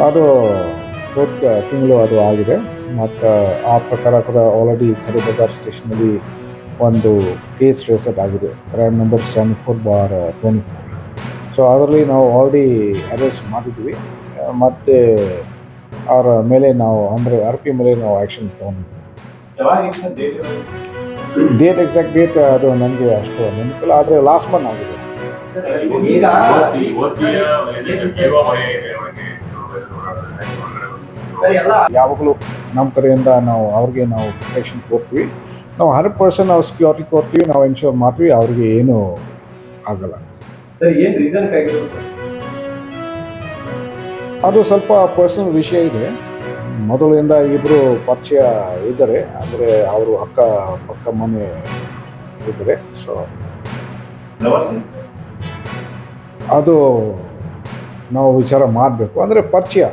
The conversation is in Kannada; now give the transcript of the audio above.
ಅದು ತಿಂಗಳು ಅದು ಆಗಿದೆ. ಮತ್ತು ಆ ಪ್ರಕಾರ ಕೂಡ ಆಲ್ರೆಡಿ ಖರೀ ಬಜಾರ್ ಸ್ಟೇಷನಲ್ಲಿ ಒಂದು ಕೇಸ್ ರಿಜಿಸ್ಟರ್ ಆಗಿದೆ, ಕ್ರೈಮ್ ನಂಬರ್ 74/24. ಸೊ ಅದರಲ್ಲಿ ನಾವು ಆಲ್ರೆಡಿ ಅರೆಸ್ಟ್ ಮಾಡಿದ್ವಿ. ಮತ್ತು ಅವರ ಮೇಲೆ ನಾವು ಅಂದರೆ ಆರೋಪಿ ಮೇಲೆ ನಾವು ಆ್ಯಕ್ಷನ್ ತೊಗೊಂಡಿದ್ವಿ. ಎಕ್ಸಾಕ್ಟ್ ಡೇಟ್ ಅದು ನನಗೆ ಅಷ್ಟು ನೆನಪಿಲ್ಲ, ಆದರೆ ಲಾಸ್ಟ್ ಮಂತ್ ಆಗಿದೆ. ಯಾವಾಗಲೂ ನಮ್ಮ ಕಡೆಯಿಂದ ನಾವು ಅವ್ರಿಗೆ ಪ್ರೊಟೆಕ್ಷನ್ ಕೊಡ್ತೀವಿ. ನಾವು 100% ನಾವು ಸೆಕ್ಯೂರಿಟಿ ಕೊಡ್ತೀವಿ, ನಾವು ಎನ್ಶೂರ್ ಮಾಡ್ತೀವಿ ಅವ್ರಿಗೆ ಏನೂ ಆಗಲ್ಲ. ಅದು ಸ್ವಲ್ಪ ಪರ್ಸನಲ್ ವಿಷಯ ಇದೆ. ಮೊದಲಿಂದ ಇಬ್ಬರು ಪರಿಚಯ ಇದ್ದಾರೆ, ಅಂದರೆ ಅವರು ಅಕ್ಕ ಪಕ್ಕ ಮನೆ ಇದ್ದಾರೆ. ಸೊ ಅದು ನಾವು ವಿಚಾರ ಮಾಡಬೇಕು, ಅಂದರೆ ಪರಿಚಯ.